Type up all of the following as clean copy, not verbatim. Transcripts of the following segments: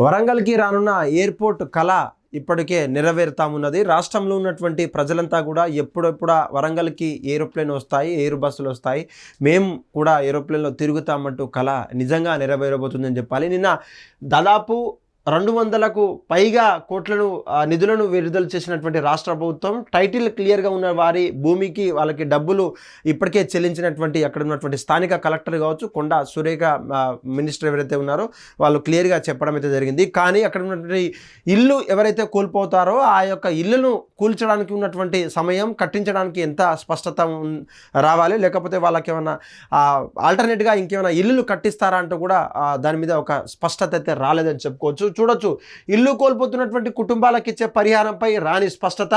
వరంగల్కి రానున్న ఎయిర్పోర్ట్ కళ ఇప్పటికే నెరవేరుతామున్నది. రాష్ట్రంలో ఉన్నటువంటి ప్రజలంతా కూడా ఎప్పుడెప్పుడా వరంగల్కి ఏరోప్లేన్ వస్తాయి, ఎయిర్ బస్సులు వస్తాయి, మేము కూడా ఏరోప్లేన్లో తిరుగుతామంటూ కళ నిజంగా నెరవేరబోతుందని చెప్పాలి. నిన్న దాదాపు 200కు పైగా కోట్లను నిధులను విడుదల చేసినటువంటి రాష్ట్ర ప్రభుత్వం టైటిల్ క్లియర్గా ఉన్న వారి భూమికి వాళ్ళకి డబ్బులు ఇప్పటికే చెల్లించినటువంటి అక్కడ ఉన్నటువంటి స్థానిక కలెక్టర్ కావచ్చు, కొండా సురేఖ మినిస్టర్ ఎవరైతే ఉన్నారో వాళ్ళు క్లియర్గా చెప్పడం అయితే జరిగింది. కానీ అక్కడ ఉన్నటువంటి ఇల్లు ఎవరైతే కోల్పోతారో ఆ యొక్క ఇల్లును కూల్చడానికి ఉన్నటువంటి సమయం, కట్టించడానికి ఎంత స్పష్టత రావాలి, లేకపోతే వాళ్ళకి ఏమైనా ఆల్టర్నేట్గా ఇంకేమైనా ఇల్లులు కట్టిస్తారా అంటూ కూడా దాని మీద ఒక స్పష్టత అయితే రాలేదని చెప్పుకోవచ్చు. చూడొచ్చు, ఇల్లు కోల్పోతున్నటువంటి కుటుంబాలకు ఇచ్చే పరిహారంపై రాని స్పష్టత.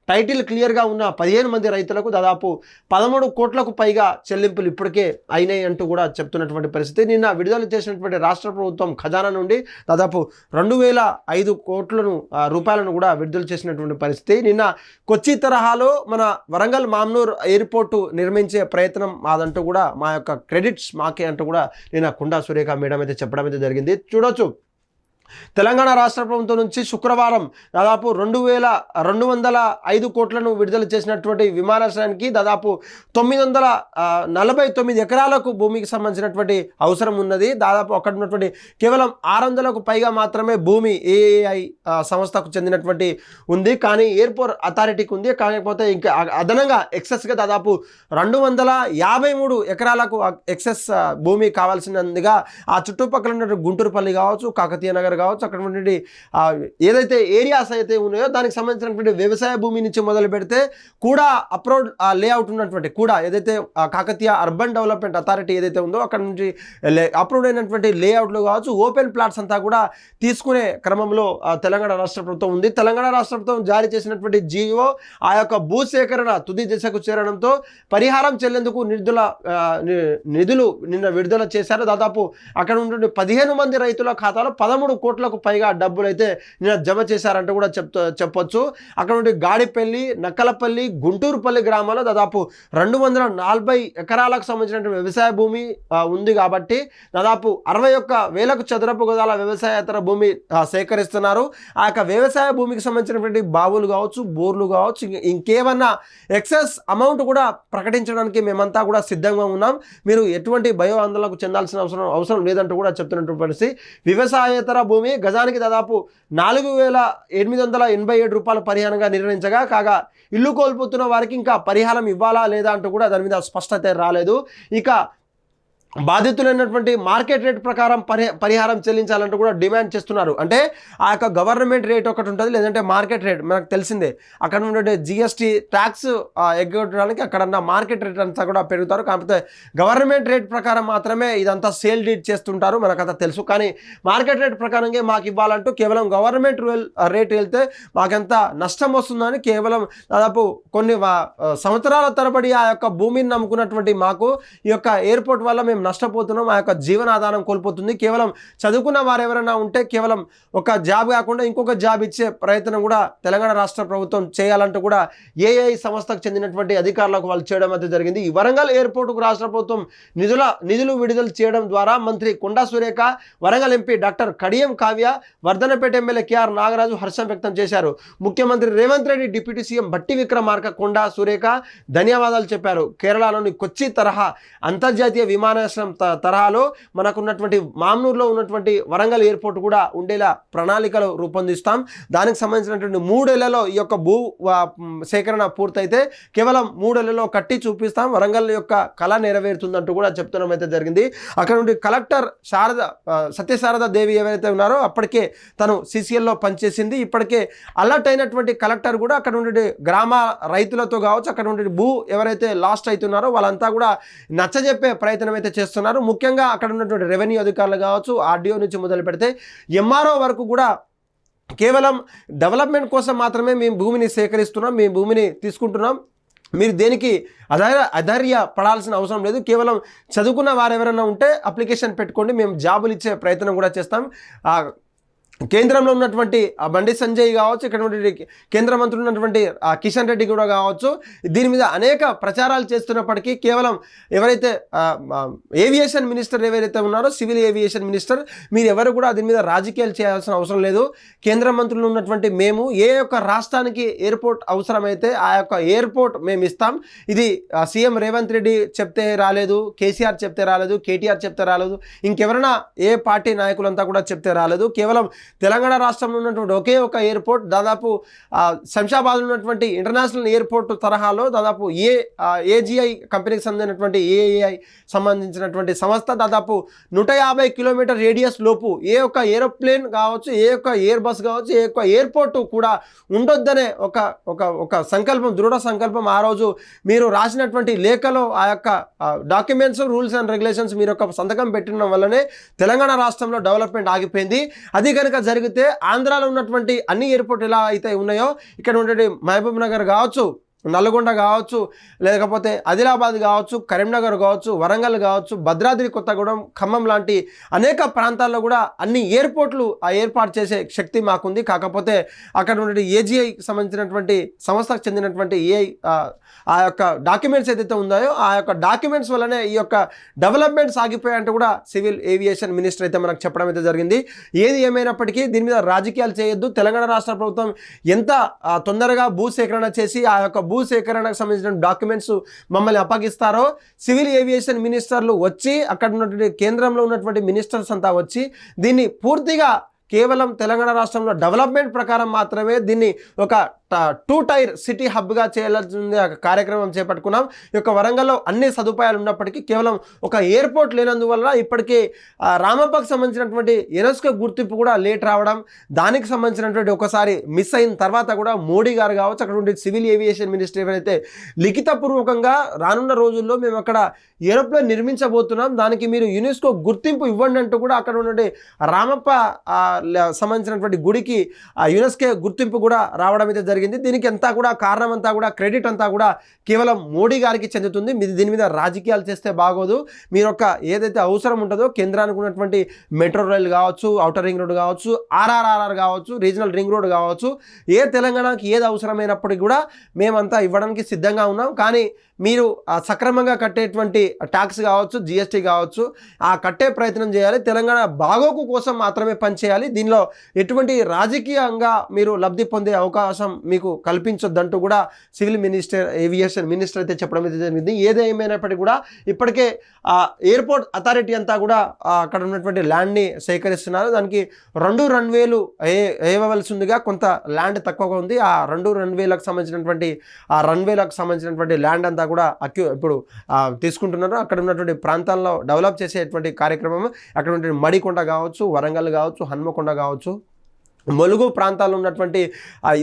టైటిల్ క్లియర్గా ఉన్న 15 మంది రైతులకు దాదాపు 13 కోట్లకు పైగా చెల్లింపులు ఇప్పటికే అయినాయి అంటూ కూడా చెప్తున్నటువంటి పరిస్థితి. నిన్న విడుదల చేసినటువంటి రాష్ట్ర ప్రభుత్వం ఖజానా నుండి దాదాపు 2005 కోట్లను రూపాయలను కూడా విడుదల చేసినటువంటి పరిస్థితి. నిన్న కొచ్చి తరహాలో మన వరంగల్ మామ్నూర్ ఎయిర్పోర్టు నిర్మించే ప్రయత్నం మాదంటూ కూడా మా యొక్క క్రెడిట్స్ మాకే అంటూ కూడా నిన్న కొండా సురేఖ మేడం అయితే చెప్పడం అయితే జరిగింది. చూడొచ్చు, తెలంగాణ రాష్ట్ర ప్రభుత్వం నుంచి శుక్రవారం దాదాపు 2205 కోట్లను విడుదల చేసినటువంటి విమానాశ్రయానికి దాదాపు 949 ఎకరాలకు భూమికి సంబంధించినటువంటి అవసరం ఉన్నది. దాదాపు అక్కడ ఉన్నటువంటి కేవలం 600కు పైగా మాత్రమే భూమి ఏఐ సంస్థకు చెందినటువంటి ఉంది, కానీ ఎయిర్పోర్ట్ అథారిటీకి ఉంది. కాకపోతే ఇంకా అదనంగా ఎక్సెస్గా దాదాపు 253 ఎకరాలకు ఎక్సెస్ భూమి కావాల్సినందుగా ఆ చుట్టుపక్కల ఉన్నటువంటి గుంటూరుపల్లి కావచ్చు, కాకతీయ నగర్ కావచ్చు, అక్కడ ఉన్నటువంటి ఏదైతే ఏరియాస్ అయితే ఉన్నాయో దానికి సంబంధించినటువంటి వ్యవసాయ భూమి నుంచి మొదలు పెడితే కూడా అప్రోడ్ లేఅవుట్ ఉన్నటువంటి కూడా ఏదైతే కాకతీయ అర్బన్ డెవలప్మెంట్ అథారిటీ ఏదైతే ఉందో అక్కడ నుంచి అప్రూవ్డ్ అయినటువంటి లేఅవుట్లు కావచ్చు, ఓపెన్ ప్లాట్స్ అంతా కూడా తీసుకునే క్రమంలో తెలంగాణ రాష్ట్ర ప్రభుత్వం ఉంది. తెలంగాణ రాష్ట్ర ప్రభుత్వం జారీ చేసినటువంటి జీవో ఆ యొక్క భూసేకరణ తుది దశకు చేరడంతో పరిహారం చెల్లేందుకు నిధులు నిన్న విడుదల చేశారు. దాదాపు అక్కడ ఉన్నటువంటి 15 మంది రైతుల ఖాతాలో 13 కోట్లకు పైగా డబ్బులు అయితే నిన్న జమ చేశారంటూ కూడా చెప్పొచ్చు. అక్కడ నుండి గాడిపల్లి, నక్కలపల్లి, గుంటూరుపల్లి గ్రామాల్లో దాదాపు 240 ఎకరాలకు సంబంధించినటువంటి వ్యవసాయ భూమి ఉంది. కాబట్టి దాదాపు 61,000 చదరపు గజాల వ్యవసాయేతర భూమి సేకరిస్తున్నారు. ఆ యొక్క వ్యవసాయ భూమికి సంబంధించినటువంటి బావులు కావచ్చు, బోర్లు కావచ్చు, ఇంకేమన్నా ఎక్సెస్ అమౌంట్ కూడా ప్రకటించడానికి మేమంతా కూడా సిద్ధంగా ఉన్నాం. మీరు ఎటువంటి భయో ఆందోళనకు చెందాల్సిన అవసరం లేదంటూ కూడా చెప్తున్నటువంటి పరిస్థితి. వ్యవసాయేతర భూమి గజానికి దాదాపు 4,887 రూపాయల పరిహారంగా నిర్ణయించగా కాగా ఇల్లు కోల్పోతున్న వారికి ఇంకా పరిహారం ఇవ్వాలా లేదా అంటూ కూడా దాని మీద స్పష్టత రాలేదు. ఇక బాధితులైనటువంటి మార్కెట్ రేట్ ప్రకారం పరిహారం చెల్లించాలంటూ కూడా డిమాండ్ చేస్తున్నారు. అంటే ఆ యొక్క గవర్నమెంట్ రేట్ ఒకటి ఉంటుంది, లేదంటే మార్కెట్ రేట్ మనకు తెలిసిందే. అక్కడ ఉండే జిఎస్టీ ట్యాక్స్ ఎగ్గొట్టడానికి అక్కడ మార్కెట్ రేట్ అంతా కూడా పెరుగుతారు. కాకపోతే గవర్నమెంట్ రేట్ ప్రకారం మాత్రమే ఇదంతా సేల్ డీడ్ చేస్తుంటారు, మనకంతా తెలుసు. కానీ మార్కెట్ రేట్ ప్రకారంగా మాకు ఇవ్వాలంటూ కేవలం గవర్నమెంట్ రేట్ వెళ్తే మాకెంత నష్టం వస్తుందని కేవలం దాదాపు కొన్ని సంవత్సరాల తరబడి ఆ యొక్క భూమిని నమ్ముకున్నటువంటి మాకు ఈ యొక్క ఎయిర్పోర్ట్ వల్ల మేము నష్టపోతున్నాం, ఆ యొక్క జీవనాధారం కోల్పోతుంది. కేవలం చదువుకున్న వారు ఎవరైనా ఉంటే కేవలం ఒక జాబ్ కాకుండా ఇంకొక జాబ్ ఇచ్చే ప్రయత్నం కూడా తెలంగాణ రాష్ట్ర ప్రభుత్వం చేయాలంటూ కూడా ఏఐ సంస్థకు చెందినటువంటి అధికారులకు వాళ్ళు చేయడం అయితే జరిగింది. ఈ వరంగల్ ఎయిర్పోర్టుకు రాష్ట్ర ప్రభుత్వం నిధులు విడుదల చేయడం ద్వారా మంత్రి Konda Surekha, Warangal MP doctor Kadiyam Kavya, Wardhannapet MLA KR Nagaraju హర్షం వ్యక్తం చేశారు. ముఖ్యమంత్రి రేవంత్ రెడ్డి, డిప్యూటీ సీఎం భట్టి విక్రమార్క, కొండా సురేఖ ధన్యవాదాలు చెప్పారు. కేరళలోని కొచ్చి తరహా అంతర్జాతీయ విమానాశ్రయం తరహాలో మనకున్నటువంటి మామ్నూర్లో ఉన్నటువంటి వరంగల్ ఎయిర్పోర్ట్ కూడా ఉండేలా ప్రణాళికలు రూపొందిస్తాం. దానికి సంబంధించినటువంటి 3 ఏళ్లలో ఈ యొక్క భూ సేకరణ పూర్తయితే కేవలం 3 ఏళ్లలో కట్టి చూపిస్తాం, వరంగల్ యొక్క కళ నెరవేరుతుందంటూ కూడా చెప్తున్నాం అయితే జరిగింది. అక్కడ నుండి కలెక్టర్ సత్యశారద దేవి ఎవరైతే ఉన్నారో అప్పటికే తను సిసిఎల్లో పనిచేసింది. ఇప్పటికే అలర్ట్ అయినటువంటి కలెక్టర్ కూడా అక్కడ నుండి గ్రామ రైతులతో కావచ్చు, అక్కడ నుండి భూ ఎవరైతే లాస్ట్ అవుతున్నారో వాళ్ళంతా కూడా నచ్చజెప్పే ప్రయత్నం అయితే చేస్తున్నారు. ముఖ్యంగా అక్కడ ఉన్నటువంటి రెవెన్యూ అధికారులు కావచ్చు, ఆర్డీఓ నుంచి మొదలు పెడితే ఎంఆర్ఓ వరకు కూడా కేవలం డెవలప్మెంట్ కోసం మాత్రమే మేము భూమిని సేకరిస్తున్నాం, మేము భూమిని తీసుకుంటున్నాం, మీరు దేనికి అధైర్య పడాల్సిన అవసరం లేదు, కేవలం చదువుకున్న వారు ఎవరైనా ఉంటే అప్లికేషన్ పెట్టుకోండి, మేము జాబులు ఇచ్చే ప్రయత్నం కూడా చేస్తాం. కేంద్రంలో ఉన్నటువంటి బండి సంజయ్ కావచ్చు, ఇక్కడ కేంద్ర మంత్రులు ఉన్నటువంటి కిషన్ రెడ్డి కూడా కావచ్చు, దీని మీద అనేక ప్రచారాలు చేస్తున్నప్పటికీ కేవలం ఎవరైతే ఏవియేషన్ మినిస్టర్ ఎవరైతే ఉన్నారో, సివిల్ ఏవియేషన్ మినిస్టర్, మీరు ఎవరు కూడా దీని మీద రాజకీయాలు చేయాల్సిన అవసరం లేదు. కేంద్ర మంత్రులు ఉన్నటువంటి మేము ఏ యొక్క రాష్ట్రానికి ఎయిర్పోర్ట్ అవసరమైతే ఆ యొక్క ఎయిర్పోర్ట్ మేము ఇస్తాం. ఇది సీఎం రేవంత్ రెడ్డి చెప్తే రాలేదు, కేసీఆర్ చెప్తే రాలేదు, కేటీఆర్ చెప్తే రాలేదు, ఇంకెవరైనా ఏ పార్టీ నాయకులంతా కూడా చెప్తే రాలేదు. కేవలం తెలంగాణ రాష్ట్రంలో ఉన్నటువంటి ఒకే ఒక ఎయిర్పోర్ట్, దాదాపు శంషాబాద్లో ఉన్నటువంటి ఇంటర్నేషనల్ ఎయిర్పోర్ట్ తరహాలో దాదాపు ఏజీఐ కంపెనీకి సంబంధించినటువంటి ఏఐఐ సంబంధించినటువంటి సంస్థ దాదాపు 150 కిలోమీటర్ రేడియస్ లోపు ఏ ఒక్క ఏరోప్లేన్ కావచ్చు, ఏ ఒక్క ఎయిర్ బస్ కావచ్చు, ఏ ఒక్క ఎయిర్పోర్ట్ కూడా ఉండొద్దనే ఒక సంకల్పం, దృఢ సంకల్పం ఆ రోజు మీరు రాసినటువంటి లేఖలో ఆ యొక్క డాక్యుమెంట్స్, రూల్స్ అండ్ రెగ్యులేషన్స్ మీరు ఒక సంతకం పెట్టడం వల్లనే తెలంగాణ రాష్ట్రంలో డెవలప్మెంట్ ఆగిపోయింది. అది కనుక జరిగితే ఆంధ్రాలో ఉన్నటువంటి అన్ని ఎయిర్పోర్ట్ ఎలా అయితే ఉన్నాయో ఇక్కడ ఉన్నటువంటి మహబూబ్ నగర్ కావచ్చు, నల్గొండ కావచ్చు, లేకపోతే ఆదిలాబాద్ కావచ్చు, కరీంనగర్ కావచ్చు, వరంగల్ కావచ్చు, భద్రాద్రి కొత్తగూడెం, ఖమ్మం లాంటి అనేక ప్రాంతాల్లో కూడా అన్ని ఎయిర్పోర్ట్లు ఏర్పాటు చేసే శక్తి మాకుంది. కాకపోతే అక్కడ ఉన్నటువంటి ఏజీఐకి సంబంధించినటువంటి సంస్థకు చెందినటువంటి ఆ యొక్క డాక్యుమెంట్స్ ఏదైతే ఉన్నాయో ఆ యొక్క డాక్యుమెంట్స్ వల్లనే ఈ యొక్క డెవలప్మెంట్ సాగిపోయాయంటూ కూడా సివిల్ ఏవియేషన్ మినిస్టర్ అయితే మనకు చెప్పడం అయితే జరిగింది. ఏది ఏమైనప్పటికీ దీని మీద రాజకీయాలు చేయొద్దు. తెలంగాణ రాష్ట్ర ప్రభుత్వం ఎంత తొందరగా భూసేకరణ చేసి ఆ యొక్క భూసేకరణకు సంబంధించిన డాక్యుమెంట్స్ మమ్మల్ని అప్పగిస్తారో, సివిల్ ఏవియేషన్ మినిస్టర్లు వచ్చి అక్కడ ఉన్నటువంటి కేంద్రంలో ఉన్నటువంటి మినిస్టర్స్ అంతా వచ్చి దీన్ని పూర్తిగా కేవలం తెలంగాణ రాష్ట్రంలో డెవలప్మెంట్ ప్రకారం మాత్రమే దీన్ని ఒక 2 టైర్ సిటీ హబ్గా చేయాల్సింది కార్యక్రమం చేపట్టుకున్నాం. ఈ యొక్క వరంగల్లో అన్ని సదుపాయాలు ఉన్నప్పటికీ కేవలం ఒక ఎయిర్పోర్ట్ లేనందువల్ల ఇప్పటికీ రామప్పకు సంబంధించినటువంటి యునెస్కో గుర్తింపు కూడా లేట్ రావడం, దానికి సంబంధించినటువంటి ఒకసారి మిస్ అయిన తర్వాత కూడా మోడీ గారు కావచ్చు, అక్కడ ఉండే సివిల్ ఏవియేషన్ మినిస్టర్ ఎవరైతే లిఖితపూర్వకంగా రానున్న రోజుల్లో మేము అక్కడ ఏరోప్లేన్ నిర్మించబోతున్నాం, దానికి మీరు యునెస్కో గుర్తింపు ఇవ్వండి అంటూ కూడా అక్కడ ఉన్నటువంటి రామప్ప సంబంధించినటువంటి గుడికి యునెస్కో గుర్తింపు కూడా రావడం అయితే జరిగింది. దీనికి అంతా కూడా కారణం అంతా కూడా క్రెడిట్ అంతా కూడా కేవలం మోడీ గారికి చెందుతుంది. దీని మీద రాజకీయాలు చేస్తే బాగోదు. మీరు ఒక ఏదైతే అవసరం ఉంటుందో కేంద్రానికి ఉన్నటువంటి మెట్రో రైల్ కావచ్చు, ఔటర్ రింగ్ రోడ్ కావచ్చు, ఆర్ఆర్ఆర్ కావచ్చు, రీజనల్ రింగ్ రోడ్ కావచ్చు, ఏ తెలంగాణకి ఏది అవసరమైనప్పటికీ కూడా మేమంతా ఇవ్వడానికి సిద్ధంగా ఉన్నాం. కానీ మీరు సక్రమంగా కట్టేటువంటి ట్యాక్స్ కావచ్చు, జిఎస్టీ కావచ్చు, ఆ కట్టే ప్రయత్నం చేయాలి. తెలంగాణ బాగోకు కోసం మాత్రమే పనిచేయాలి. దీనిలో ఎటువంటి రాజకీయంగా మీరు లబ్ధి పొందే అవకాశం మీకు కల్పించొద్దంటూ కూడా సివిల్ మినిస్టర్ ఏవియేషన్ మినిస్టర్ అయితే చెప్పడం అయితే జరిగింది. ఏదేమైనప్పటికీ కూడా ఇప్పటికే ఎయిర్పోర్ట్ అథారిటీ అంతా కూడా అక్కడ ఉన్నటువంటి ల్యాండ్ని సేకరిస్తున్నారు. దానికి 2 రన్వేలు వేయవలసి ఉందిగా, కొంత ల్యాండ్ తక్కువగా ఉంది. ఆ 2 రన్వేలకు సంబంధించినటువంటి ల్యాండ్ అంతా కూడా ఇప్పుడు తీసుకుంటున్నారు. అక్కడ ఉన్నటువంటి ప్రాంతాల్లో డెవలప్ చేసేటువంటి కార్యక్రమం అక్కడ ఉన్నటువంటి మడికొండ కావచ్చు, వరంగల్ కావచ్చు, హన్మకొండ కావచ్చు, ములుగు ప్రాంతాల్లో ఉన్నటువంటి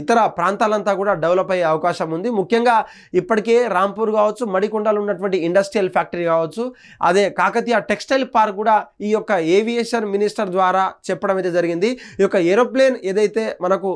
ఇతర ప్రాంతాలంతా కూడా డెవలప్ అయ్యే అవకాశం ఉంది. ముఖ్యంగా ఇప్పటికే రాంపూర్ కావచ్చు, మడికొండలో ఉన్నటువంటి ఇండస్ట్రియల్ ఫ్యాక్టరీ కావచ్చు, అదే కాకతీయ టెక్స్టైల్ పార్క్ కూడా ఈ యొక్క ఏవియేషన్ మినిస్టర్ ద్వారా చెప్పడం అయితే జరిగింది. ఈ యొక్క ఏరోప్లేన్ ఏదైతే మనకు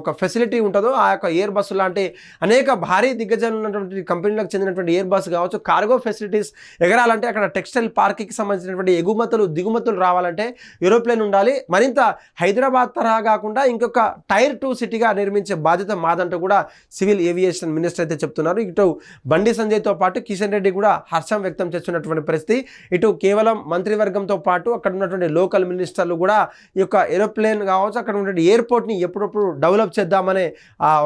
ఒక ఫెసిలిటీ ఉంటుందో ఆ యొక్క ఎయిర్ బస్సు లాంటి అనేక భారీ దిగ్గజాలు ఉన్నటువంటి కంపెనీలకు చెందినటువంటి ఎయిర్ బస్సు కావచ్చు, కార్గో ఫెసిలిటీస్ ఎగరాలంటే అక్కడ టెక్స్టైల్ పార్క్కి సంబంధించినటువంటి ఎగుమతులు దిగుమతులు రావాలంటే ఏరోప్లేన్ ఉండాలి. మరింత హైదరాబాద్ తరహాగా కాకుండా ఇంకొక టైర్ 2 సిటీగా నిర్మించే బాధ్యత మాదంటూ కూడా సివిల్ ఏవియేషన్ మినిస్టర్ అయితే చెప్తున్నారు. ఇటు బండి సంజయ్తో పాటు కిషన్ రెడ్డి కూడా హర్షం వ్యక్తం చేస్తున్నటువంటి పరిస్థితి. ఇటు కేవలం మంత్రివర్గంతో పాటు అక్కడ ఉన్నటువంటి లోకల్ మినిస్టర్లు కూడా ఈ యొక్క ఏరోప్లేన్ కావచ్చు, అక్కడ ఉన్నటువంటి ఎయిర్పోర్ట్ని ఎప్పుడప్పుడు డెవలప్ చేద్దామనే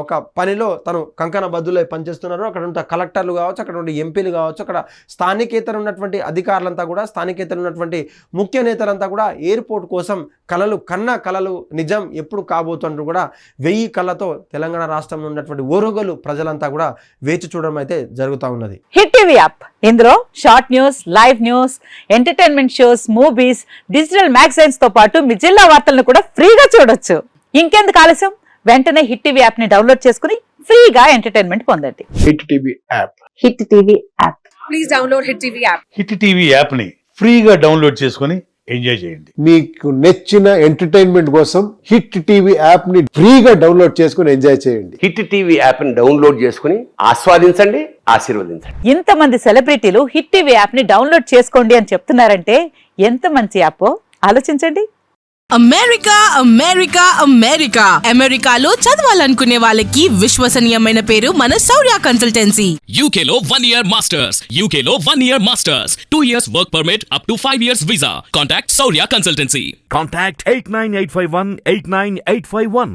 ఒక పనిలో తను కంకణ బద్దులై పనిచేస్తున్నారు. అక్కడ ఉన్న కలెక్టర్లు కావచ్చు, అక్కడ ఉన్న ఎంపీలు కావచ్చు, అక్కడ స్థానికేతర ఉన్నటువంటి అధికారులంతా కూడా, స్థానికేతర ఉన్నటువంటి ముఖ్య నేతలంతా కూడా ఎయిర్పోర్ట్ కోసం కలలు నిజం ఎప్పుడు కాబోతుంటూ కూడా 1000 కళ్ళతో తెలంగాణ రాష్ట్రంలో ఉన్నటువంటి ఓరుగలు ప్రజలంతా కూడా వేచి చూడడం అయితే జరుగుతూ ఉన్నది. హిట్ టీవీ యాప్, ఇందులో short news, live news, entertainment shows, movies, digital magazines తో పాటు మీ జిల్లా వార్తలను కూడా ఫ్రీగా చూడొచ్చు. ఇంకెందుకు ఆలస్యం, వెంటనే హిట్ టీవీ యాప్ ని డౌన్లోడ్ చేసుకుని ఫ్రీగా ఎంటర్టైన్మెంట్ పొందండి. Hit TV app. Hit TV app. Please download hit TV app. Hit TV app ని ఫ్రీగా డౌన్లోడ్ చేసుకుని ఎంజాయ్ చేయండి. మీకు నచ్చిన ఎంటర్టైన్మెంట్ కోసం హిట్ టీవీ యాప్ ని ఫ్రీగా డౌన్లోడ్ చేసుకుని ఎంజాయ్ చేయండి. హిట్ టీవీ యాప్ ని డౌన్లోడ్ చేసుకుని ఆస్వాదించండి, ఆశీర్వదించండి. ఇంతమంది సెలబ్రిటీలు హిట్ టీవీ యాప్ ని డౌన్లోడ్ చేసుకోండి అని చెప్తున్నారంటే ఎంత మంచి యాప్ ఆలోచించండి. అమెరికా అమెరికా అమెరికా అమెరికాలో చదవాలనుకునే వాళ్ళకి విశ్వసనీయమైన పేరు మన శౌర్య consultancy. UK Law 1 Year Masters. UK Law 1 Year Masters. 2 years work permit up to 5 years visa. Contact Saurya Consultancy. Contact 89851 89851.